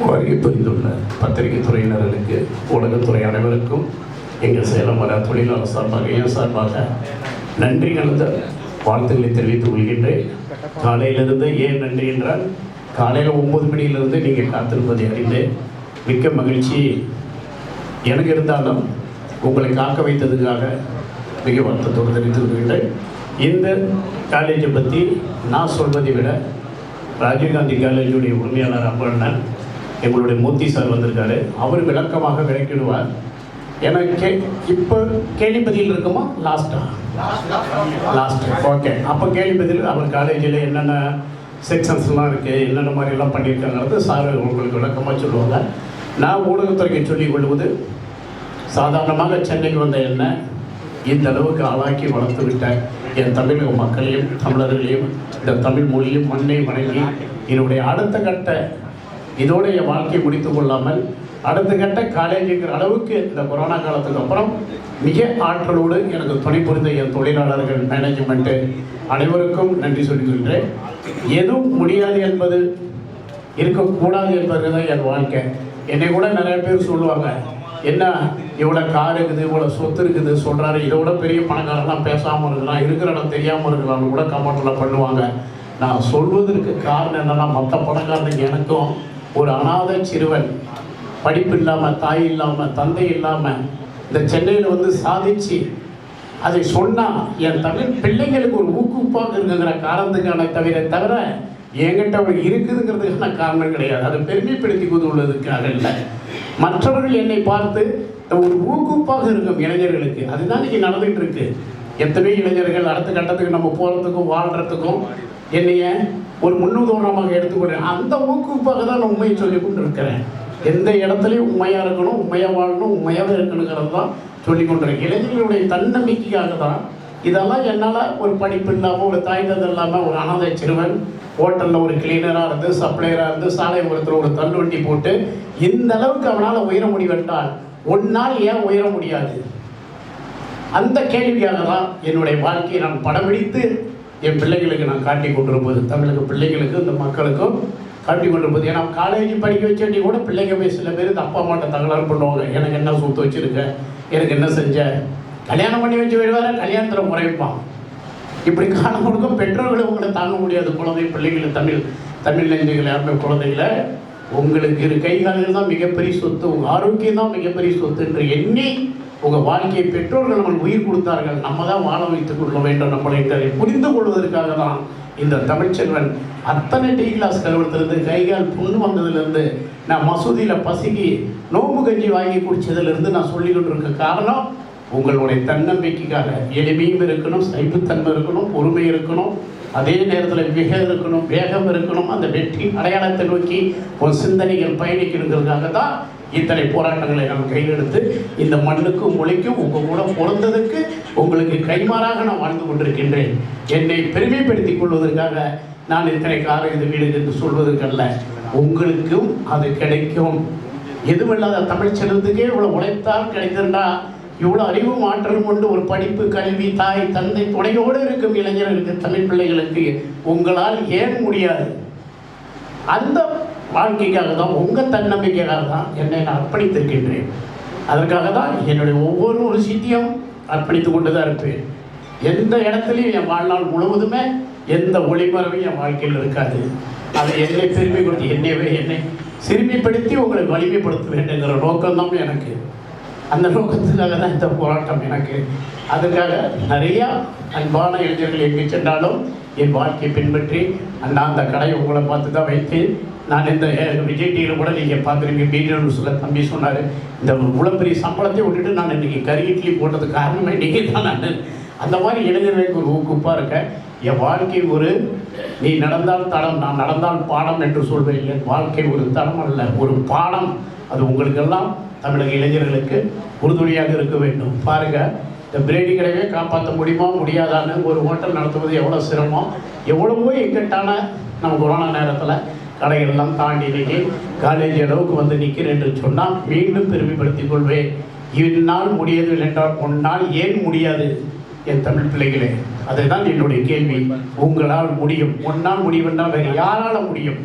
வருகை புரிந்துள்ள பத்திரிகை துறையினர்களுக்கு, ஊடகத்துறை அனைவருக்கும் எங்கள் சேலம் வர தொழிலாளர் சார்பாக, என் சார்பாக நன்றி கலந்த வாழ்த்துக்களை தெரிவித்துக் கொள்கின்றேன். காலையிலிருந்து ஏன் நன்றி என்றால், காலையில் 9 மணியிலிருந்து நீங்கள் காத்திருப்பதை அறிந்தேன். மிக்க மகிழ்ச்சி எனக்கு இருந்தாலும் உங்களை காக்க வைத்ததுக்காக மிக வருத்தத்தோடு தெரிவித்துக் கொள்கின்றேன். இந்த காலேஜை பற்றி நான் சொல்வதை விட ராஜீவ்காந்தி காலேஜுடைய உரிமையாளர் அம்பண்ணன் எங்களுடைய மூர்த்தி சார் வந்திருக்காரு, அவர் விளக்கமாக விளக்கிடுவார். எனக்கு இப்போ கேள்விப்பதியில் இருக்குமா? Last okay. அப்போ கேள்விப்பதில் அவர் காலேஜில் என்னென்ன செக்ஷன்ஸ்லாம் இருக்குது, என்னென்ன மாதிரிலாம் பண்ணியிருக்காங்கிறது சார் உங்களுக்கு விளக்கமாக சொல்லுவாங்க. நான் ஊடகத்துறைக்கு சொல்லிக் கொள்வது, சாதாரணமாக சென்னைக்கு வந்த என்ன இந்த அளவுக்கு ஆளாக்கி வளர்த்து விட்ட என் தமிழக மக்களையும் தமிழர்களையும் இந்த தமிழ் மொழியும் மண்ணை வணங்கி என்னுடைய அடுத்த கட்ட இதோட என் வாழ்க்கையை முடித்து கொள்ளாமல் அடுத்த கட்ட காலேஜுங்கிற அளவுக்கு இந்த கொரோனா காலத்துக்கு அப்புறம் மிக ஆற்றலோடு எனக்கு துணை புரிந்த என் தொழிலாளர்கள், மேனேஜ்மெண்ட்டு அனைவருக்கும் நன்றி சொல்லிக்கின்றேன். எதுவும் முடியாது என்பது, இருக்கக்கூடாது என்பது தான் என் வாழ்க்கை. என்னை கூட நிறைய பேர் சொல்லுவாங்க, என்ன இவ்வளோ கார் இருக்குது, இவ்வளோ சொத்து இருக்குது சொல்கிறாரு, இதோட பெரிய பணக்காரெல்லாம் பேசாமல் இருக்கலாம், இருக்கிற இடம் தெரியாமல் இருக்கலாம்னு கூட கமெண்ட்டில் பண்ணுவாங்க. நான் சொல்வதற்கு காரணம் என்னென்னா, மற்ற பணக்காரனுக்கு எனக்கும் ஒரு அநாத சிறுவன், படிப்பு இல்லாமல், தாய் இல்லாமல், தந்தை இல்லாமல் இந்த சென்னையில் வந்து சாதிச்சு அதை சொன்னால் என் தமிழ் பிள்ளைங்களுக்கு ஒரு ஊக்குவிப்பாக இருக்குங்கிற காரணத்துக்கான தவிர என்கிட்ட அவர் இருக்குதுங்கிறதுக்கான காரணம் கிடையாது. அதை பெருமைப்படுத்தி கொண்டுள்ளதுக்காக இல்லை. மற்றவர்கள் என்னை பார்த்து ஒரு ஊக்குவிப்பாக இருக்கும் இளைஞர்களுக்கு. அதுதான் இன்றைக்கி நடந்துகிட்டு இருக்கு. எத்தனை இளைஞர்கள் அடுத்த கட்டத்துக்கு நம்ம போகிறதுக்கும் வாழ்கிறதுக்கும் என்னைய ஒரு முன்னுதாரணமாக எடுத்துக்கொள்கிறேன். அந்த ஊக்குவிப்பாக தான் நான் உண்மையை சொல்லி கொண்டு இருக்கிறேன். எந்த இடத்துலையும் உண்மையாக இருக்கணும், உண்மையாக வாழணும், உண்மையாகவே இருக்கணுங்கிறது தான் சொல்லி கொண்டிருக்கேன். இளைஞர்களுடைய தன்னம்பிக்கைக்காக தான் இதெல்லாம். என்னால் ஒரு படிப்பு இல்லாமல், ஒரு தாய் தந்தை இல்லாமல், ஒரு அனாதை சிறுவன் ஹோட்டலில் ஒரு கிளீனராக இருந்து, சப்ளையராக இருந்து, சாலை ஓரத்தில் ஒரு தள்ளுவண்டி போட்டு இந்த அளவுக்கு அவனால் உயர முடிவென்றால் ஒன்னால் ஏன் உயர முடியாது? அந்த கேள்வியாக தான் என்னுடைய வாழ்க்கையை நான் படம் பிடித்து என் பிள்ளைகளுக்கு நான் காட்டி கொண்டிருப்பது, தமிழக பிள்ளைகளுக்கு, இந்த மக்களுக்கும் காட்டி கொண்டிருப்பது. ஏன்னா காலேஜ் படிக்க வச்சேன்டி கூட பிள்ளைங்க போய் சில பேர் அப்பா அம்மாட்ட தகராறு பண்ணுவாங்க. எனக்கு என்ன சொத்து வச்சுருக்க, எனக்கு என்ன செஞ்ச, கல்யாணம் பண்ணி வச்சு வருவார, கல்யாணத்தில் முறைப்பான். இப்படி காலம் கொடுக்கும் பெற்றோர்களை உங்களை தாங்க முடியாது. குழந்தை பிள்ளைகளை, தமிழ் நெஞ்சுகள் யாருமே குழந்தைகளை, உங்களுக்கு இரு கைகால்கள் தான் மிகப்பெரிய சொத்து, உங்கள் ஆரோக்கியம் தான் மிகப்பெரிய சொத்து என்று எண்ணி உங்கள் வாழ்க்கையை பெற்றோர்கள் நம்மளுக்கு உயிர் கொடுத்தார்கள். நம்ம தான் வாழ வைத்துக் கொள்ள வேண்டும். நம்மளை புரிந்து கொள்வதற்காக தான் இந்த தமிழ்ச்செல்வன் அத்தனை டீ கிளாஸ் கழுவுறதுலேருந்து, கைகால் புண்ணு வந்ததுலேருந்து, நான் மசூதியில் பசிக்கு நோம்பு கஞ்சி வாங்கி குடித்ததுலேருந்து நான் சொல்லிக்கிட்டு இருக்க காரணம் உங்களுடைய தன்னம்பிக்கைக்காக. எளிமையும் இருக்கணும், சைப்புத்தன்மை இருக்கணும், பொறுமை இருக்கணும், அதே நேரத்தில் வேகம் இருக்கணும். அந்த வெற்றி அடையாளத்தை நோக்கி ஒரு சிந்தனைகள் பயணிக்கணுங்கிறதுக்காக தான் இத்தனை போராட்டங்களை நான் கையெடுத்து இந்த மண்ணுக்கும் மொழிக்கும் உங்கள் கூட பிறந்ததுக்கு உங்களுக்கு கைமாறாக நான் வாழ்ந்து கொண்டிருக்கின்றேன். என்னை பெருமைப்படுத்திக் கொள்வதற்காக நான் இத்தனை காலம் இது வீடு என்று சொல்வதற்கல்ல, உங்களுக்கும் அது கிடைக்கும். எதுவில்லாத தமிழ் செல்வத்துக்கே இவ்வளோ உழைத்தால் கிடைத்திருந்தா, இவ்வளோ அறிவும் ஆற்றலும் கொண்டு ஒரு படிப்பு, கல்வி, தாய் தந்தை துணையோடு இருக்கும் இளைஞர்களுக்கு, தமிழ் பிள்ளைகளுக்கு உங்களால் ஏன் முடியாது? அந்த வாழ்க்கைக்காக தான், உங்கள் தன்னம்பிக்கைக்காக தான் என்னை நான் அர்ப்பணித்திருக்கின்றேன். அதற்காக தான் என்னுடைய ஒவ்வொரு விஷயத்தையும் அர்ப்பணித்து கொண்டு தான் இருப்பேன். எந்த இடத்துலையும் என் வாழ்நாள் முழுவதுமே எந்த ஒளிமறைவும் என் வாழ்க்கையில் இருக்காது. அதை என்னை பெருமைப்படுத்தி, என்னை சிறுமைப்படுத்தி உங்களை வலிமைப்படுத்த வேண்டுங்கிற நோக்கம்தான் எனக்கு. அந்த நோக்கத்துக்காக தான் இந்த போராட்டம் எனக்கு. அதுக்காக நிறையா அன்பான இளைஞர்கள் எங்கே சென்றாலும் என் வாழ்க்கையை பின்பற்றி, அந்த கடையை உங்களை பார்த்து தான் வைத்தேன். நான் இந்த விஜய் டிவியில் கூட நீங்கள் பார்த்துருங்க, பீடியோன்னு சொல்ல தம்பி சொன்னார், இந்த இவ்வளோ பெரிய சம்பளத்தை விட்டுட்டு நான் இன்றைக்கி கறி இட்லி போட்டதுக்கு காரணமே நீங்கள் தான். நான் அந்த மாதிரி இளைஞர்களுக்கு ஒரு ஊக்குப்பாக இருக்கேன். என் வாழ்க்கை ஒரு நீ நடந்தால் தடம், நான் நடந்தால் பாடம் என்று சொல்வேன். என் வாழ்க்கை ஒரு தடம் அல்ல, ஒரு பாடம். அது உங்களுக்கெல்லாம் தமிழக இளைஞர்களுக்கு உறுதுணையாக இருக்க வேண்டும். பாருங்கள், இந்த பிரியாணி கடையே காப்பாற்ற முடியுமா முடியாதான்னு ஒரு ஹோட்டல் நடத்துவது எவ்வளோ சிரமம், எவ்வளவோ இக்கட்டான நம்ம கொரோனா நேரத்தில் கடைகளெல்லாம் தாண்டி இன்றைக்கி காலேஜ் அளவுக்கு வந்து நிற்கிறேன் என்று சொன்னால் மீண்டும் பெருமைப்படுத்திக் கொள்வேன். இந்நாள் முடியவில்லை என்றால் ஒன்னால் ஏன் முடியாது? என் தமிழ் பிள்ளைகளே, அதுதான் என்னுடைய கேள்வி. உங்களால் முடியும், ஒன்னால் முடியும் என்றால் வேறு யாரால் முடியும்?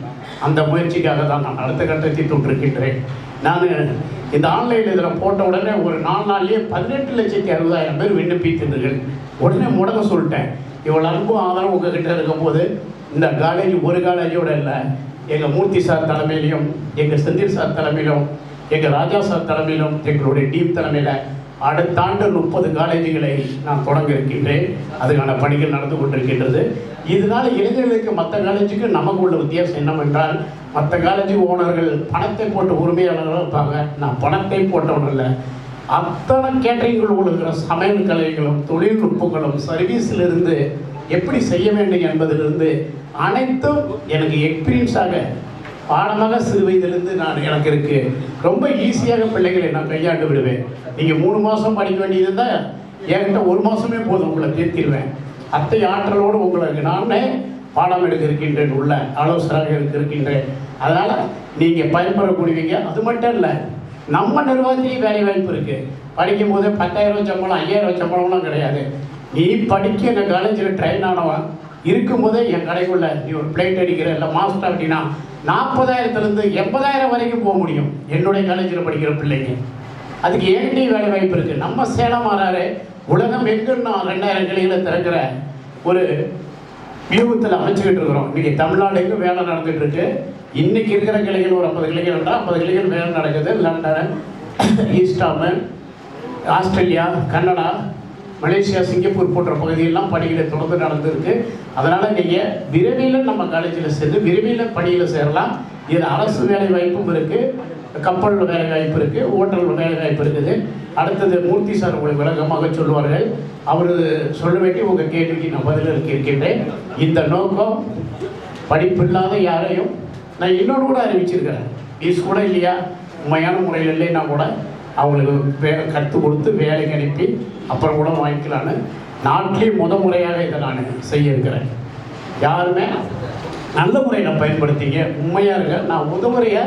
அந்த முயற்சிக்காக தான் நான் அடுத்த கட்டத்தை தொட்டிருக்கின்றேன். நான் இந்த ஆன்லைன் இதில் போட்ட உடனே ஒரு 4 நாள்லேயே 18,60,000 பேர் விண்ணப்பித்தீர்கள். உடனே முடங்க சொல்லிட்டேன். இவ்வளோ அன்பும் ஆதரவு உங்ககிட்ட இருக்கும்போது இந்த காலேஜ் ஒரு காலேஜோடு இல்லை, எங்கள் மூர்த்தி சார் தலைமையிலையும், எங்கள் செந்தில் சார் தலைமையிலும், எங்கள் ராஜா சார் தலைமையிலும், எங்களுடைய டீம் தலைமையில் அடுத்த ஆண்டு 30 காலேஜுகளை நான் தொடங்க இருக்கின்றேன். அதுக்கான பணிகள் நடந்து கொண்டிருக்கின்றது. இதனால் இளைஞர்களுக்கு மற்ற காலேஜுக்கு நமக்கு உள்ள வித்தியாசம் என்னவென்றால், மற்ற காலேஜ் ஓனர்கள் பணத்தை போட்டு உரிமையாளர்களாக இருப்பாங்க. நான் பணத்தை போட்டவன் இல்லை. அத்தனை கேட்டரிங்கள் இருக்கிற சமையல் கலைகளும் தொழில்நுட்பங்களும் சர்வீஸிலிருந்து எப்படி செய்ய வேண்டும் என்பதிலிருந்து அனைத்தும் எனக்கு எக்ஸ்பீரியன்ஸாக பாடமாக சிறு வயதிலிருந்து எனக்கு இருக்குது. ரொம்ப ஈஸியாக பிள்ளைகளை நான் கையாண்டு விடுவேன். நீங்கள் 3 மாதம் படிக்க வேண்டியது இருந்தால் என்கிட்ட 1 மாதமே போதும், உங்களை தேர்த்திடுவேன். அத்தை ஆற்றலோடு உங்களுக்கு நானே பாடம் எடுக்க இருக்கின்றேன், உள்ள ஆலோசனையாக இருக்கின்றேன். அதனால் நீங்கள் பயன்படக்கூடியவங்க. அது மட்டும் இல்லை, நம்ம நிர்வாகத்திலேயே வேலை வாய்ப்பு இருக்குது. படிக்கும் போது 10,000 சம்பளம் 5,000 சம்பளம்லாம் கிடையாது. நீ படிக்க எங்கள் காலேஜில் ட்ரெயின் ஆனவன் இருக்கும்போதே என் கடைக்குள்ள நீ ஒரு பிளேட் அடிக்கிற இல்லை மாஸ்டர் அப்படின்னா 40,000 80,000 வரைக்கும் போக முடியும். என்னுடைய காலேஜில் படிக்கிற பிள்ளைங்க அதுக்கு ஏன்டி வேலை வாய்ப்பு இருக்குது. நம்ம சேலம் மாறாரு உலகம் எங்குன்னா 2000 கிளைகளை திறக்கிற ஒரு வியூகத்தில் அமைச்சுக்கிட்டு இருக்கிறோம். இன்றைக்கி தமிழ்நாடு எங்கும் வேலை நடந்துகிட்டு இருக்கு. இன்றைக்கி இருக்கிற கிளைகள் ஒரு 50 கிளைகள் என்றால் 50 கிளைகள் வேலை நடக்குது. London, East Ham, Australia, Canada, Malaysia, Singapore போன்ற பகுதியெல்லாம் பணிகளை தொடர்ந்து நடந்திருக்கு. அதனால் நீங்கள் விரைவில் நம்ம காலேஜில் சேர்ந்து விரைவில் பணியில் சேரலாம். இது அரசு வேலை வாய்ப்பும் இருக்குது, கப்பல் வேலை வாய்ப்பு இருக்குது, ஹோட்டல் வேலை வாய்ப்பு இருக்குது. அடுத்தது மூர்த்தி சார் உங்களுக்கு விளக்கமாக சொல்லுவார்கள். அவர் சொல்ல வேண்டிய உங்கள் கேள்விக்கு நான் பதிலளிக்க இருக்கின்றேன். இந்த நோக்கம் படிப்பில்லாத யாரையும் நான் இன்னொன்று கூட அறிவிச்சிருக்கிறேன். ஃபீஸ் கூட இல்லையா, உண்மையான முறையில் இல்லைன்னா கூட அவங்களுக்கு கற்றுக் கொடுத்து வேலைக்கு அனுப்பி அப்புறம் கூட வாங்கிக்கலான்னு நாட்டிலே முறையாக இதை நான் செய்ய இருக்கிறேன். யாருமே நல்ல முறையில் பயன்படுத்திங்க, உண்மையாக இருக்க. நான் உதவுறையை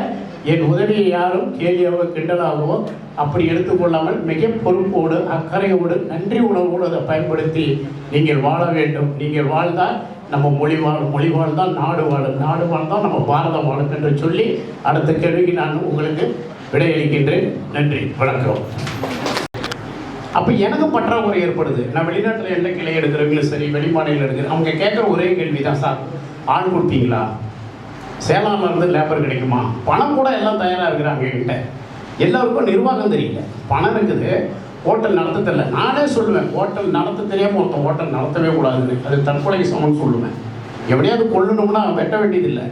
என் உதவியை யாரும் கேலியாவோ கிண்டலாகவோ அப்படி எடுத்துக்கொள்ளாமல் மிக பொறுப்போடு அக்கறையோடு நன்றி உணர்வோடு அதை பயன்படுத்தி நீங்கள் வாழ வேண்டும். நீங்கள் வாழ்ந்தால் நம்ம மொழி வாழ்ந்தால் நாடு வாழும், நாடு வாழ்ந்தால் நம்ம பாரதம் வாழும் என்று சொல்லி அடுத்த கேள்விக்கு நான் உங்களுக்கு விடையளிக்கின்றேன். நன்றி, வணக்கம். அப்போ எனக்கு பற்றாக்குறை ஏற்படுது. நான் வெளிநாட்டில் எந்த கிளை எடுக்கிறவங்களும் சரி, வெளிமாநிலம் எடுக்கிறேன், அவங்க கேட்குற ஒரே கேள்வி தான், சார் ஆள் கொடுப்பீங்களா, சேலம்ல இருந்து லேபர் கிடைக்குமா? பணம் கூட எல்லாம் தயாராக இருக்கிறாங்க என்கிட்ட. எல்லாருக்கும் நிர்வாகம் தெரியல, பணம் இருக்குது, ஹோட்டல் நடத்த தெரியல. நானே சொல்லுவேன், ஹோட்டல் நடத்த தெரியாமல் ஒருத்தன் ஹோட்டல் நடத்தவே கூடாதுன்னு. அது தற்கொலைக்கு சமம்னு சொல்லுவேன். எப்படியாவது கொள்ளணும்னா வெட்ட வேண்டியதில்லை,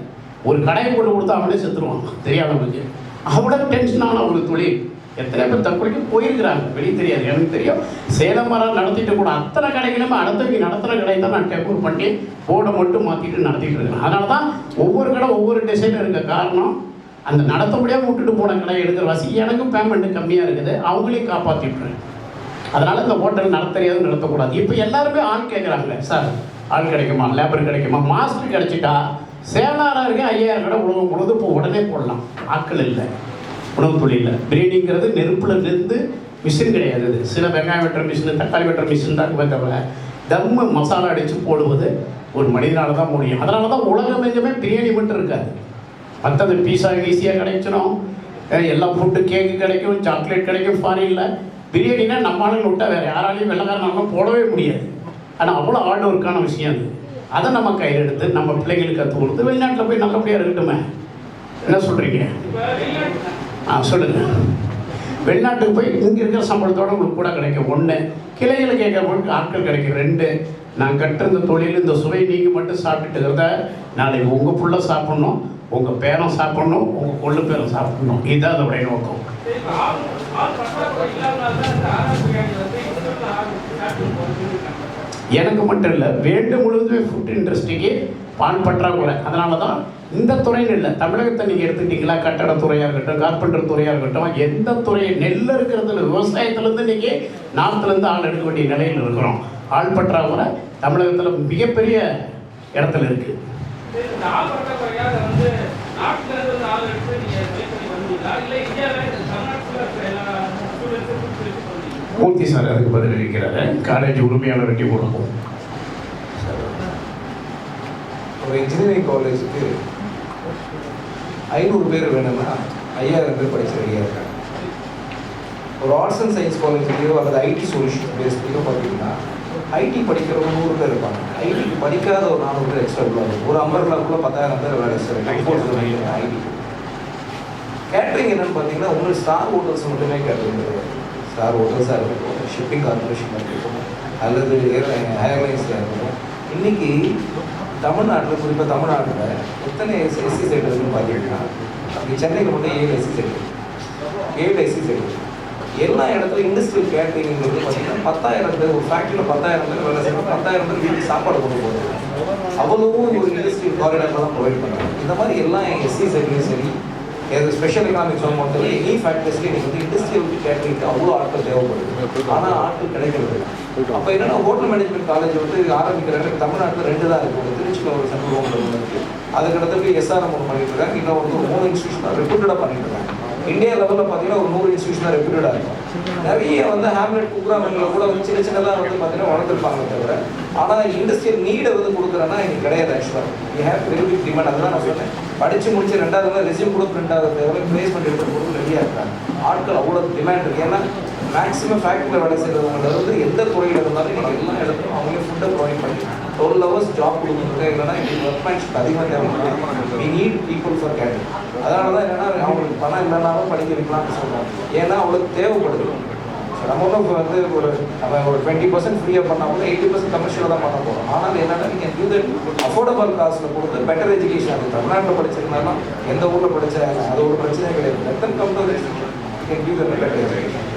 ஒரு கடையை போட்டு கொடுத்தா அவனே செத்துருவான் தெரியாதவங்களுக்கு. அவ்வளோ டென்ஷனான ஒரு தொழில். எத்தனை பேர் தற்கொலைக்கு போயிருக்கிறாங்க, வெளியே தெரியாது, எனக்கு தெரியும். சேலம் மரம் நடத்திட்டு கூட அத்தனை கடைகளுமே அடுத்தவங்க நடத்துகிற கடை தான் நான் டெக்கோர் பண்ணி போர்டை மட்டும் மாற்றிட்டு நடத்திட்டு இருக்கிறேன். அதனால தான் ஒவ்வொரு கடை ஒவ்வொரு டிசைனில் இருக்க காரணம், அந்த நடத்த முடியாமல் விட்டுட்டு போன கடை எடுக்கிற வசதி எனக்கும் பேமெண்ட்டு கம்மியாக இருக்குது, அவங்களையும் காப்பாற்றிட்டுறேன். அதனால் இந்த ஹோட்டல் நடத்த தெரியாது, நடத்தக்கூடாது. இப்போ எல்லாருமே ஆள் கேட்குறாங்க, சார் ஆள் கிடைக்குமா, லேபர் கிடைக்குமா? மாஸ்டர் கிடைச்சிட்டா சேலாராக இருக்க 5000 கடை உணவு பொழுது இப்போ உடனே போடலாம். ஆட்கள் இல்லை உணவு தொழிலில். பிரியாணிங்கிறது நெருப்பில் நின்று மிஷின் கிடையாது. அது சில வெங்காயம் வெட்டுற மிஷின், தக்காளி வெட்டுற மிஷின் தான் தவிர தம்மு மசாலா அடித்து போடுவது ஒரு மனிதனால் தான் முடியும். அதனால தான் உலகம் எங்குமே பிரியாணி மட்டும் இருக்காது. மற்றது பீஸா ஈஸியாக கிடைச்சிடும், எல்லாம் ஃபுட்டு, கேக்கு கிடைக்கும், சாக்லேட் கிடைக்கும் ஃபாரினில். பிரியாணினா நம்ம ஆளுங்க விட்டால் வேறு யாராலையும் வெள்ளக்காரனாலும் போடவே முடியாது. ஆனால் அவ்வளோ ஹார்ட் ஒர்க்கான விஷயம் அது. அதை நம்ம கையில் எடுத்து நம்ம பிள்ளைங்களுக்கு கற்றுக் கொடுத்து வெளிநாட்டில் போய் நல்லபடியாக இருக்கட்டுமே. என்ன சொல்கிறீங்க? சொல்லுங்கள். வெளிநாட்டுக்கு போய் இங்கே இருக்கிற சம்பளத்தோடு உங்களுக்கு கூட கிடைக்கும் 1, கிளைகளை கேட்குறவங்களுக்கு ஆட்கள் கிடைக்கும் 2. நான் கற்றுந்த தொழில் இந்த சுவை நீங்கள் மட்டும் சாப்பிட்டுட்டு இருக்கிறத நாளைக்கு உங்கள் புள்ள சாப்பிட்ணும், உங்கள் பேரன் சாப்பிட்ணும், உங்கள் கொள்ளு பேரன் சாப்பிட்ணும். இதுதான் அதோடைய நோக்கம். எனக்கு மட்டும் இல்லை, வேண்டு முழுவதுமே ஃபுட் இண்டஸ்ட்ரிக்கு பால் பற்றாக்குறை. அதனால தான் இந்த துறைன்னு இல்லை, தமிழகத்தை நீங்கள் எடுத்துக்கிட்டீங்களா, கட்டடத்துறையாக இருக்கட்டும், கார்பெண்டர் துறையாக இருக்கட்டும், எந்த துறையை நெல் இருக்கிறதுல விவசாயத்துலேருந்து இன்றைக்கி நார்த்துலேருந்து ஆள் எடுக்க வேண்டிய நிலையில் இருக்கிறோம். ஆள் பற்றாக்குறை தமிழகத்தில் மிகப்பெரிய இடத்துல இருக்குது. மூர்த்தி மூர்த்தி சார் அதுக்கு பதில் இருக்கிறாரு. காலேஜ் உரிமையாளர் வெட்டி கொடுப்போம். ஒரு இன்ஜினியரிங் காலேஜுக்கு 500 பேர் வேணும்னா 5000 பேர் படிச்சு ரெடியாக இருக்காங்க. ஒரு ஆர்ட்ஸ் அண்ட் சயின்ஸ் காலேஜ்லேயோ அல்லது ஐடி சொல்யூஷன் பேஸ்லேயோ பார்த்தீங்கன்னா ஐடி படிக்கிறவங்க 100 பேர் இருப்பாங்க. ஐடிக்கு படிக்காத ஒரு 400 பேர் எக்ஸ்ட்ரா இருப்பாங்க. ஒரு அம்பர்லாக்குள்ள 10,000 பேர் வேலை செய்கிறாங்க ஐடி. கேட்ரிங் என்னென்னு பார்த்தீங்கன்னா உங்களுக்கு ஸ்டார் ஹோட்டல்ஸ் மட்டுமே கேட்ரிங் கிடையாது. ஸ்டார் ஹோட்டல்ஸாக இருக்கட்டும், ஷிப்பிங் கார்பரேஷனாக இருக்கட்டும், அல்லது ஏர்லைன்ஸாக இருக்கட்டும். இன்றைக்கி தமிழ்நாட்டில், குறிப்பாக தமிழ்நாட்டில் எத்தனை எஸ்சி சைடு இருக்குன்னு பார்த்தீங்கன்னா அப்படி சென்னையில் மட்டும் 7 எஸ்சி சைடு, 7 எஸ்சி சைடு. எல்லா இடத்துலையும் இண்டஸ்ட்ரியல் கேட்ரிங்கிறது பார்த்தீங்கன்னா 10,000 பேர், ஒரு ஃபேக்ட்ரியில் 10,000 பேர் வேலை செய்யணும், 10,000 பேர் வீட்டுக்கு சாப்பாடு கொண்டு போகிறது. அவ்வளவும் ஒரு இண்டஸ்ட்ரியல் காரிடாரில் தான் ப்ரொவைட் பண்ணுறாங்க. இந்த மாதிரி எல்லா எஸ்சி சைட்லையும் சரி, ஸ்பெஷல் எக்கனாமிக் ஜோன் மட்டும் எனி ஃபேக்டர்ஸ்லேயும் நீங்கள் வந்து இண்டஸ்ட்ரியல் கேட்ரிங்க்கு அவ்வளோ ஆட்கள் தேவைப்படுது. ஆனால் ஆட்கள் கிடைக்கிறது. அப்போ என்னென்னா ஹோட்டல் மேனேஜ்மெண்ட் காலேஜ் வந்து ஆரம்பிக்கிறாங்க. தமிழ்நாட்டில் 2 தான் இருக்குது. திருச்சியில் ஒரு சென்ட்ரல் ஹோட்டல் இருக்குது. அதுக்கடுத்து எஸ்ஆர்எம் ஒன்று பண்ணிட்டு இருக்காங்க. இன்னும் வந்து 3 இன்ஸ்டியூஷனாக ரெப்யூட்டடாக பண்ணிட்டு இருக்காங்க. இந்தியா லெவலில் பார்த்தீங்கன்னா ஒரு 100 இன்ஸ்டியூஷனாக ரெப்யூட்டடாக இருக்கும். நிறைய வந்து ஹேம்லெட் குக்ராமங்களில் கூட வந்து சின்ன சின்னதாக வந்து பார்த்தீங்கன்னா வளர்த்துருப்பாங்க தவிர, ஆனால் இண்டஸ்ட்ரியல் நீடை வந்து கொடுக்குறேன்னா இங்கே கிடையாது. ஆக்சுவலாக you have very big demand. அதுதான் நான் சொன்னேன். படித்து முடிச்சு 2வது ரெஸ்யூம் கூட பிரிண்ட் ஆகிறது தவிர பிளேஸ்மெண்ட் எடுத்து கொடுத்து ரெடியாக இருக்காங்க. ஆட்கள் அவ்வளோ டிமாண்ட் இருக்குது. ஏன்னா மேக்ஸிமம் ஃபேக்ட்ரியில் வேலை செய்கிறவங்க வந்து எந்த துறையில் இருந்தாலும் நீங்கள் எல்லா இடத்துலையும் அவங்களே ஃபுட்டை ப்ரொவைட் பண்ணி 12 hours ஜாப் கொடுக்குறது. இல்லைன்னா எங்களுக்கு ஒர்க்மேன்ஷிப் அதிகமாக தேவைப்படுது. We need people for catering. அதனால தான் என்னென்னா அவங்களுக்கு பணம் இல்லைனாலும் படிக்க வைக்கலாம்னு சொல்கிறாங்க. ஏன்னா அவங்களுக்கு தேவைப்படுது. நம்ம ஒன்றும் வந்து நம்ம ஒரு 20% ஃப்ரீயாக பண்ணால் கூட 80% கமர்ஷியலாக தான் பண்ண போகிறோம். ஆனால் என்னென்னா நீங்கள் இது அஃபோர்டபுள் காஸ்ட்டில் கொடுத்து பெட்டர் எஜுகேஷன். அது தமிழ்நாட்டில் படிச்சிருந்தாலும் எந்த ஊரில் படித்தாங்க அது ஒரு பிரச்சனையே கிடையாது. எத்தனை company can give the better education.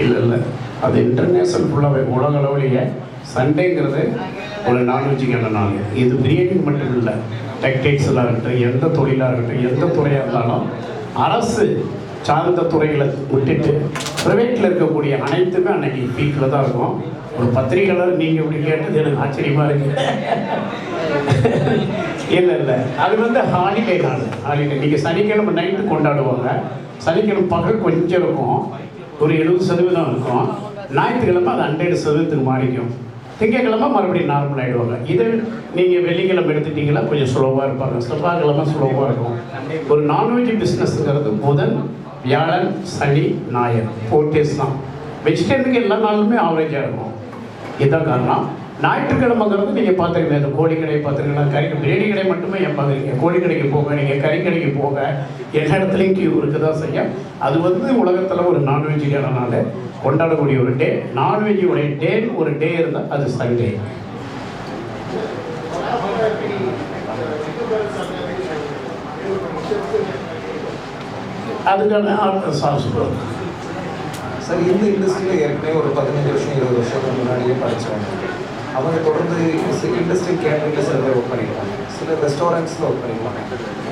இல்லை அது இன்டர்நேஷனல் ஃபுல்லாகவே உலக அளவுலேயே சண்டேங்கிறது ஒரு நான்வெஜ்ஜுக்கான நாள். இது பிரியாணி மட்டும் இல்லை, டெக்டைல்ஸெல்லாம் இருக்கட்டும், எந்த தொழிலாக இருக்கட்டும், எந்த துறையாக இருந்தாலும் அரசு சார்ந்த துறைகளை விட்டுட்டு ப்ரைவேட்டில் இருக்கக்கூடிய அனைத்துமே அன்னைக்கு பீக்கில் தான் இருக்கும். ஒரு பத்திரிகையாளர் நீங்கள் இப்படி கேட்டது எனக்கு ஆச்சரியமாக இருக்குது. இல்லை அது வந்து ஹாலிடே நாள். ஹாலிடே நீங்கள் சனிக்கிழமை நைட்டு கொண்டாடுவாங்க. சனிக்கிழமை பகல் கொஞ்சம் இருக்கும், ஒரு 70% இருக்கும். ஞாயிற்றுக்கிழமை அது 100% மாறிக்கும். திங்கக்கிழமை மறுபடியும் நார்மல் ஆகிடுவாங்க. இது நீங்கள் வெள்ளிக்கிழமை எடுத்துட்டிங்கன்னா கொஞ்சம் ஸ்லோவாக இருப்பாங்க. செவ்வாய்க்கிழமை ஸ்லோவாக இருக்கும். ஒரு நான்வெஜ் பிஸ்னஸ்ங்கிறது புதன், வியாழன், சனி, ஞாயிறு 4 days தான். வெஜிடேரியனுக்கு எல்லா நாளுமே ஆவரேஜாக இருக்கும். இதுதான் காரணம். ஞாயிற்றுக்கிழமைங்கிறது நீங்கள் பார்த்துருக்கீங்க. இந்த கோழிக்கடை பார்த்துருக்கீங்களா, பிரியாணி கடை மட்டுமே ஏன் பார்க்குறீங்க? கோழிக்கடைக்கு போக, நீங்கள் கறிக்கடைக்கு போக, எல்லா இடத்துலையும் கியூ இருக்குது தான் செய்ய. அது வந்து உலகத்தில் ஒரு நான்வெஜ்ஜுக்கான நாள் கொண்டாடக்கூடிய ஒரு டே. நான்வெஜ்ஜுடைய டே ஒரு டே இருந்தால் அது சண்டே. அதுக்கான சார் சொல்லுவாங்க. சார் இந்த இண்டஸ்ட்ரியில் ஏற்கனவே ஒரு 15 வருஷம் 20 வருஷத்துக்கு முன்னாடியே படித்தவங்க அவங்க தொடர்ந்து இண்டஸ்ட்ரியல் கேட்டரிங்கில் சில பேர் ஒர்க் பண்ணியிருக்காங்க. சில ரெஸ்டாரண்ட்ஸில் ஒர்க் பண்ணியிருக்காங்க.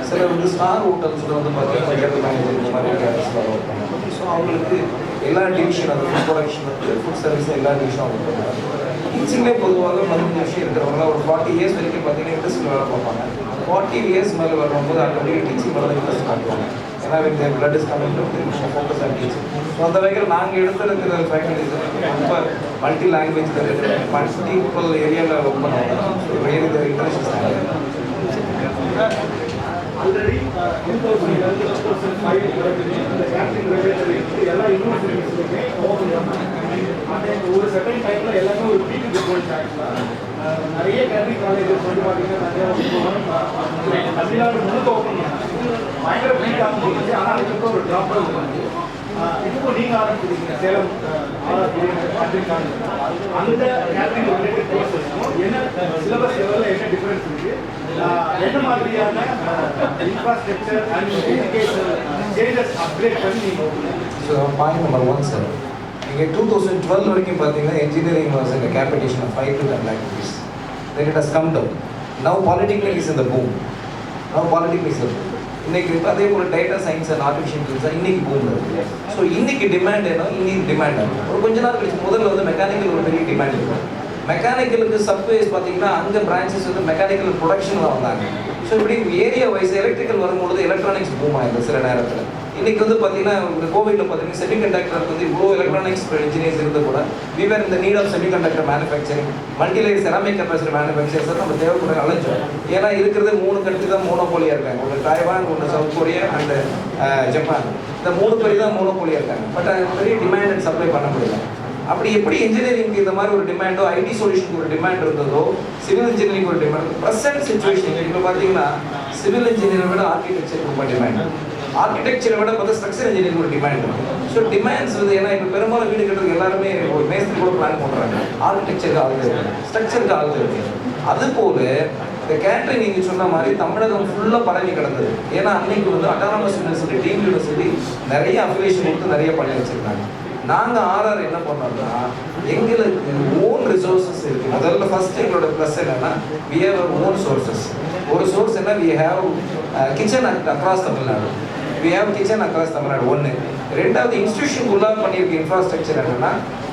சில வந்து ஸ்டார் ஹோட்டல்ஸில் வந்து பார்த்தீங்கன்னா கேட்டர் மேனேஜர் இந்த மாதிரி கேட்டர்ஸில் ஒர்க் பண்ணுவாங்க. ஸோ அவங்களுக்கு எல்லா டிவிஷன், அது ஃபுட் ப்ரொடக்ஷன் வந்து ஃபுட் சர்வீஸ் எல்லா டிவிஷனும் அவங்க பண்ணுவாங்க. டீச்சிங்லேயே பொதுவாக 15 வருஷம் இருக்கிறவங்க ஒரு 40 years வரைக்கும் பார்த்தீங்கன்னா இண்டஸ்ட்ரியில் வேலை பார்ப்பாங்க. 40 years மேலே வரும்போது ஆட்டோமேட்டிக் டீச்சிங் மேலே இன்ட்ரெஸ்ட் காட்டுவாங்க. ஏன்னா இந்த blood is coming to focus on teaching. So அந்த வகையில் நாங்கள் எடுத்துருக்கிற ஃபேக்கல்டிஸ் ரொம்ப மல்டி லாங்குவேஜ் மல்டிபிள் ஏரியாவில் ஒர்க் பண்ணுவாங்க. So really the international already 2005 அந்த கேப்டன் எல்லா யூனிவர்சிட்டிஸ்லையுமே ஒரு செகண்ட் டைமில் எல்லாமே ஒரு பீக்கு போயிடுச்சு. ஆக்சுவலாக நிறைய கேட்டரிங் காலேஜஸ் வந்து பார்த்தீங்கன்னா நிறையா தமிழ்நாடு முழுக்க ஓப்பன் பண்ணாங்க. பயங்கர பீக் ஆரம்பிச்சு. ஆனால் அதுக்கப்புறம் ஒரு ட்ராப் இருந்துச்சு. இப்போ நீங்கள் ஆரம்பிச்சிருக்கீங்க சேலம் கேட்டரிங் காலேஜ். அந்த கேட்டரிங் ரிலேட்டட் கோர்சஸ்க்கும் என்ன சிலபஸ் லெவலில் என்ன டிஃப்ரென்ஸ் இருக்குது, என்ன மாதிரியான infrastructure and education changes upgrade பண்ணி நீங்கள்? ஸோ பாயிண்ட் நம்பர் 1 சார், நீங்கள் 2012 வரைக்கும் பார்த்தீங்கன்னா engineering was in a capitation of 5 to 10 lakh rupees. Then it has come down. Now polytechnic is in the boom. இன்னைக்கு இப்போ அதே போல் data science and artificial intelligence இன்னைக்கு பூமில் இருக்குது. ஸோ இன்னைக்கு டிமாண்ட் என்ன, இன்னைக்கு டிமாண்ட் ஆகும். ஒரு கொஞ்ச நாள் கழிச்சு முதல்ல வந்து மெக்கானிக்கல் ஒரு பெரிய டிமாண்ட் இருக்கும். மெக்கானிக்கலுக்கு சப்வேஸ் பார்த்தீங்கன்னா அங்கே பிரான்ச்சஸ் வந்து மெக்கானிக்கல் ப்ரொடக்ஷன் தான் வந்தாங்க. ஸோ இப்படி ஏரியா வைஸ் எலக்ட்ரிக்கல் வரும்பொழுது எலக்ட்ரானிக்ஸ் பூம் ஆயிருது சில நேரத்தில். இன்னைக்கு வந்து பார்த்தீங்கன்னா இந்த கோவிட்ல பார்த்தீங்கன்னா செமிகண்டக்டருக்கு வந்து இவ்வளோ எலக்ட்ரானிக்ஸ் இன்ஜினியர்ஸ் இருந்து கூட we were in the need of semiconductor manufacturing, multi-layer ceramic capacitor manufacturers நம்ம தேவைப்பட அலைஞ்சோம். ஏன்னா இருக்கிறது 3 கண்ட்ரி தான் மோனோபோலியாக இருக்காங்க. ஒன்று டைவான், ஒன்று சவுத் கொரியா அண்ட் ஜப்பான். இந்த 3 பேர் தான் மோனோபோலியாக இருக்காங்க. பட் அது பெரிய டிமாண்ட் அண்ட் சப்ளை பண்ண முடியல. அப்படி எப்படி இன்ஜினியரிங்க்கு இந்த மாதிரி ஒரு டிமாண்டோ, ஐடி சொல்யூஷனுக்கு ஒரு டிமாண்ட் இருந்ததோ, சிவில் இன்ஜினியரிங் ஒரு டிமாண்ட். ப்ரெசென்ட் சிச்சுவேஷன் இப்போ பார்த்தீங்கன்னா சிவில் இன்ஜினியரை விட ஆர்கிடெக்சர் ரொம்ப டிமாண்ட், ஆர்கிடெக்சரை விட பார்த்தா ஸ்ட்ரக்சர் இன்ஜினியரிங் ஒரு டிமாண்ட். ஸோ டிமாண்ட்ஸ் வந்து ஏன்னா இப்போ பெரும்பாலும் வீடு கட்டுறது எல்லாருமே ஒரு மேஸ்திரி கூட பிளான் பண்ணுறாங்க. ஆர்கிடெக்சருக்கு ஆள் தேவை, ஸ்ட்ரக்சருக்கு ஆள் தேவை. அதுபோல் இந்த கேட்டரிங் நீங்கள் சொன்ன மாதிரி தமிழகம் ஃபுல்லாக பரவி கிடந்தது. ஏன்னா அன்னைக்கு வந்து அட்டானமஸ் யூனிவர்சிட்டி, டீம் யூனிவர்சிட்டி நிறைய அஃபிலியேஷன் கொடுத்து நிறைய பண்ணி வச்சுருக்காங்க. நாங்கள் ஆர்ஆர் என்ன பண்ணோம்னா எங்களுக்கு ஓன் ரிசோர்ஸஸ் இருக்குது. முதல்ல ஃபர்ஸ்ட் எங்களோட ப்ளஸ் என்னன்னா we have our own sources. ஒரு சோர்ஸ் என்ன, we have kitchen across Tamil Nadu. we have kitchen across Tamil Nadu. ஒன்று. ரெண்டாவது இன்ஸ்டிடியூஷனுக்குள்ளாக பண்ணியிருக்க இன்ஃப்ராஸ்ட்ரக்சர் என்னன்னா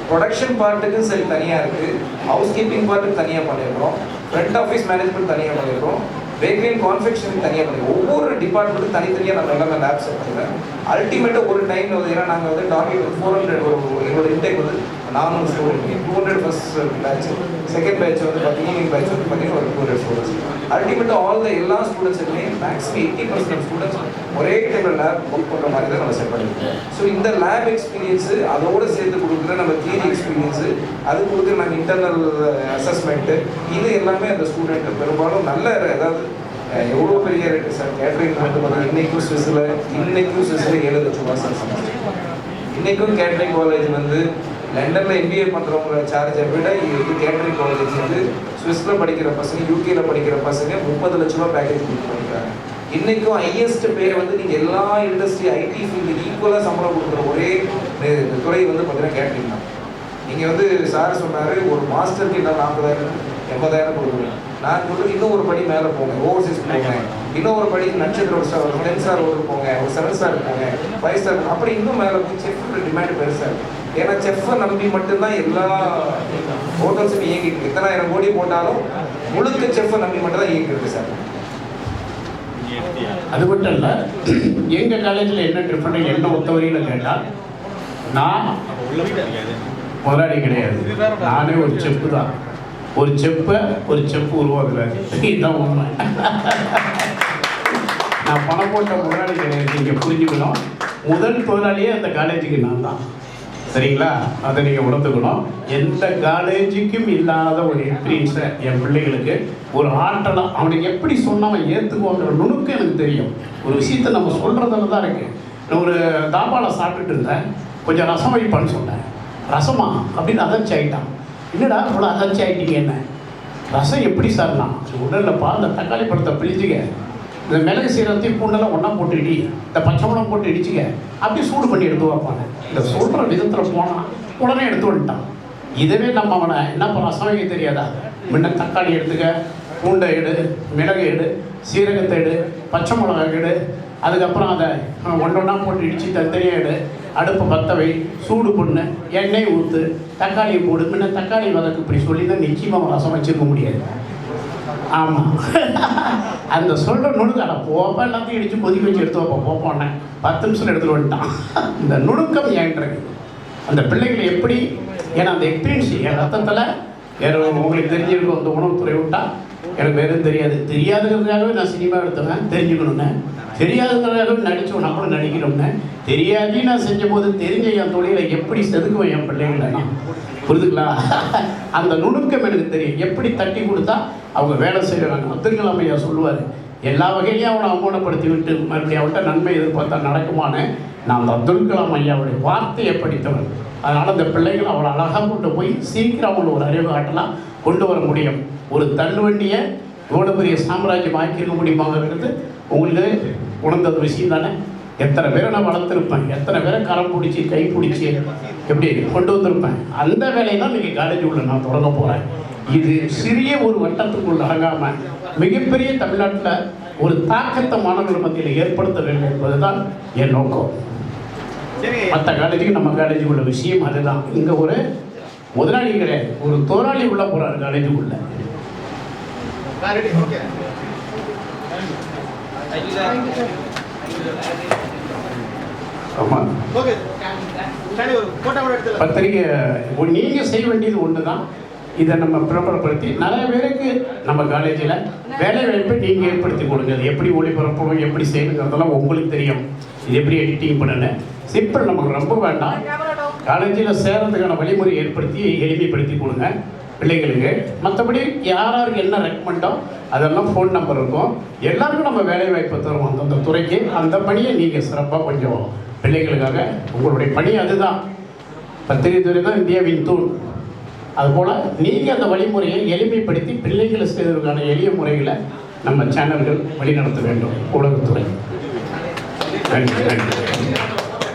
ப்ரொடக்ஷன் பார்ட்டுக்கும் சரி தனியாக இருக்குது, ஹவுஸ் கீப்பிங் பார்ட்டுக்கு தனியாக பண்ணியிருக்கிறோம், ஃப்ரண்ட் ஆஃபீஸ் மேனேஜ்மெண்ட் தனியாக பண்ணியிருக்கிறோம், பேக்கரி அண்ட் கான்ஃபெக்ஷனுக்கு தனியாக பண்ணியிருக்கோம். ஒவ்வொரு டிபார்ட்மெண்ட்டும் தனித்தனியாக நம்ம எல்லாமே லேப்ஸ் பண்ணுறோம். அல்டிமேட்டாக ஒரு டைமில் வந்து ஏன்னா நாங்கள் வந்து டார்கெட் 400 எங்களோட இன்டேக் வந்து 400 student, 200 first batch, second batch வந்து ஈவினிங் பேட்ச் வந்து பார்த்தீங்கன்னா ஒரு 200 ஸ்டூடெண்ட்ஸ். அல்டிமேட்டாக ஆல் எல்லா ஸ்டூடெண்ட்ஸுமே மேக்ஸிமம் 80% ஸ்டூடெண்ட்ஸ் ஒரே டைமில் லேப் ஒர்க் பண்ணுற மாதிரி தான் நம்ம செட் பண்ணியிருக்கோம். ஸோ இந்த லேப் எக்ஸ்பீரியன்ஸு அதோடு சேர்த்து கொடுக்குற நம்ம தியரி எக்ஸ்பீரியன்ஸு, அது கொடுக்குற நாங்கள் இன்டர்னல் அசஸ்மெண்ட்டு, இது எல்லாமே அந்த ஸ்டூடெண்ட்டு பெரும்பாலும் நல்ல அதாவது எவ்வளோ பெரிய ரேட்டு சார் கேட்ரிங் வந்து பார்த்தீங்கன்னா இன்றைக்கும் ஸ்விஸ்ஸில் 7 லட்சம் ரூபா சார் சம்பாதிச்சிருக்கோம். இன்றைக்கும் கேட்ரிங் காலேஜ் வந்து லண்டனில் MBA பண்ணுறவங்கள சார்ஜை விட இது கேட்ரிங் காலேஜ் வந்து ஸ்விஸ்ஸில் படிக்கிற பசங்க, யூகேல படிக்கிற பசங்க 30 லட்ச ரூபா பேக்கேஜ் கொடுத்து பண்ணிக்கிறாங்க. இன்றைக்கும் ஹையஸ்ட் பேர் வந்து நீங்கள் எல்லா இண்டஸ்ட்ரி ஐடி ஃபீல்டு ஈக்குவலாக சம்பளம் கொடுக்குற ஒரே துறை வந்து பார்த்தீங்கன்னா கேட்ரிங் தான். நீங்கள் வந்து சார் சொன்னார் ஒரு மாஸ்டருக்கு என்ன 40,000 80,000 கொடுக்குறீங்க. நான் சொல்கிறது இன்னும் ஒரு படி மேலே போங்க, ஓவர்சீஸ் போங்க, இன்னும் ஒரு படி நட்சத்திர ஒரு ஸ்டார், 10 ஸ்டார் ஒரு போங்க, ஒரு 7 ஸ்டார் போங்க, 5 ஸ்டார், அப்படி இன்னும் மேலே போய் செஃப்போட டிமாண்ட் பெருசாக இருக்குது. ஏன்னா செஃப்பை நம்பி மட்டும்தான் எல்லா ஹோட்டல்ஸும் இயங்கிட்டு இருக்கு. எத்தனை 1000 கோடி போட்டாலும் முழுக்க செஃப்பை நம்பி மட்டும் தான் இயங்கிட்டு இருக்கு சார். அது மட்டும் இல்லை, எங்கள் காலேஜில் என்ன டிஃப்ரெண்ட் என்ன ஒத்தவரையில் கேட்டால், நான் முதலாளி கிடையாது, நானே ஒரு செப்பு தான். ஒரு செப்பு உருவாக்குறாரு, இதுதான் உண்மை. நான் பணம் போட்ட முதலாளி கிடையாது, நீங்கள் புரிஞ்சுக்கணும். முதல் முதலாளியே அந்த காலேஜுக்கு நான் தான், சரிங்களா? அதை நீங்கள் உணர்ந்துக்கணும். எந்த காலேஜுக்கும் இல்லாத ஒரு எக்ஸ்பீரியன்ஸை என் பிள்ளைகளுக்கு ஒரு ஆற்றலாம் அவனுக்கு எப்படி சொன்னவன் ஏற்றுக்குவாங்கிற நுணுக்கு எனக்கு தெரியும். ஒரு விஷயத்தை நம்ம சொல்கிறதுல தான் இருக்குது. நான் ஒரு தாபாவில் சாப்பிட்டுட்டு இருந்தேன், கொஞ்சம் ரசம் வைப்பான்னு சொன்னேன். ரசமா அப்படின்னு அதர்ச்சி ஆகிட்டான். என்னடா இவ்வளோ அதர்ச்சி ஆகிட்டீங்க, என்ன ரசம் எப்படி சார்னா? உடல்லப்பா அந்த தக்காளி பழத்தை பிழிச்சுக்க, இந்த மிளகு சீரகத்தையும் பூண்டெல்லாம் ஒன்றா போட்டு இடி, இந்த பச்சை மிளகம் போட்டு இடிச்சுக்க, அப்படியே சூடு பண்ணி எடுத்து வைப்பாங்க. இந்த சொல்கிற விதத்தில் போனால் உடனே எடுத்து வந்துட்டான். இதுவே நம்ம அவனை என்ன ரசம் வைக்க தெரியாதா? முன்ன தக்காளி எடுத்துக்க, பூண்டை எடு, மிளகு எடு, சீரகத்தை எடு, பச்சை மிளகாய் எடு, அதுக்கப்புறம் அதை ஒன்றொன்னா போட்டு இடித்து தனித்தனியாக எடு, அடுப்பை பற்ற வை, சூடு பண்ணு, எண்ணெய் ஊற்று, தக்காளியை போடு. முன்ன தக்காளி வதக்கு இப்படி சொல்லி தான் நிச்சயமாக ரசம் வச்சுருக்க முடியாது. ஆமாம், அந்த சொல்கிற நுணுக்க போப்பா எல்லாத்தையும் இடித்து கொதிக்க வச்சு எடுத்து வைப்போம், போப்போன்னே 10 நிமிஷம் எடுத்துகிட்டு வந்துட்டான். இந்த நுணுக்கம் ஏன்றது அந்த பிள்ளைகளை எப்படி, ஏன்னா அந்த எக்ஸ்பீரியன்ஸ் என் ரத்தத்தில் வேறு உங்களுக்கு தெரிஞ்சிருக்கும். அந்த உணவுத்துறை விட்டால் எனக்கு வேறு தெரியாதுங்கிறதுக்காகவே நான் சினிமா எடுத்துவேன், தெரிஞ்சுக்கணுன்னு. தெரியாதுங்கிறதாகவே நடித்தோன்னா கூட நடிக்கணும்னு. தெரியாதே நான் செஞ்ச போது தெரிஞ்ச என் தொழிலை எப்படி செதுக்குவேன் என் பிள்ளைங்களை, புரிதுங்களா? அந்த நுணுக்கம் எனக்கு தெரியும். எப்படி தட்டி கொடுத்தா அவங்க வேலை செய்கிறாங்க. அப்துல் கலாம் ஐயா சொல்லுவார், எல்லா வகையிலையும் அவனை அவமானப்படுத்தி விட்டு மறுபடியும் அவன்கிட்ட நன்மை எதிர்பார்த்தா நடக்குமான்னு. நான் அந்த அப்துல் கலாம் ஐயாவுடைய வார்த்தையை படித்தவன். அதனால் அந்த பிள்ளைகளை அவ்வளோ அழகாக கொண்டு போய் சீக்கிரம் அவங்களை ஒரு அறிவு காட்டலாம் கொண்டு வர முடியும். ஒரு தள்ளுவண்டியை இவ்வளோ பெரிய சாம்ராஜ்யம் ஆக்கியிருக்க முடியுமாங்கிறது உங்களுக்கு உணர்ந்த விஷயம் தானே. எத்தனை பேரை நான் வளர்த்துருப்பேன், எத்தனை பேரை கரம் பிடிச்சி கை பிடிச்சி எப்படி கொண்டு வந்திருப்பேன். அந்த வேலையை தான் நீங்கள் காலேஜ் உள்ள நான் தொடங்க போகிறேன். இது சிறிய ஒரு வட்டத்துக்குள் அடங்காம மிகப்பெரிய தமிழ்நாட்டில் ஒரு தாக்கத்தை மாணவர்கள் மத்தியில் ஏற்படுத்த வேண்டும் என்பதுதான் என் நோக்கம். மற்ற காலேஜுக்கு நம்ம காலேஜுக்குள்ள விஷயம் அதுதான். இங்கே ஒரு முதலாளி கிடையாது, ஒரு தோராளி உள்ள போறாரு காலேஜுக்குள்ள. ஆமாம், பத்திரிகை நீங்கள் செய்ய வேண்டியது ஒன்று தான். இதை நம்ம பிரபலப்படுத்தி நிறைய பேருக்கு நம்ம காலேஜில் வேலை வாய்ப்பை நீங்கள் ஏற்படுத்தி கொடுங்க. அது எப்படி ஒளிபரப்பணும், எப்படி செய்யணுங்கிறதெல்லாம் உங்களுக்கு தெரியும். இது எப்படி எடிட்டிங் பண்ணல சிம்பிள், நமக்கு ரொம்ப வேண்டாம். காலேஜில் சேர்றதுக்கான வழிமுறை ஏற்படுத்தி எளிமைப்படுத்தி கொடுங்க பிள்ளைங்களுக்கு. மற்றபடி யாராருக்கு என்ன ரெக்கமெண்டோ அதெல்லாம் ஃபோன் நம்பர் இருக்கும். எல்லாருக்கும் நம்ம வேலை வாய்ப்பை தருவோம் அந்தந்த துறைக்கு. அந்த பணியை நீங்கள் சிறப்பாக கொஞ்சம் பிள்ளைகளுக்காக, உங்களுடைய பணி அதுதான். பத்திரிகை துறை தான் இந்தியாவின் தூண். அதுபோல் நீங்கள் அந்த வழிமுறையை எளிமைப்படுத்தி பிள்ளைகளை செய்வதற்கான எளிய முறைகளை நம்ம சேனல்கள் வழிநடத்த வேண்டும். ஊடகத்துறை. நன்றி.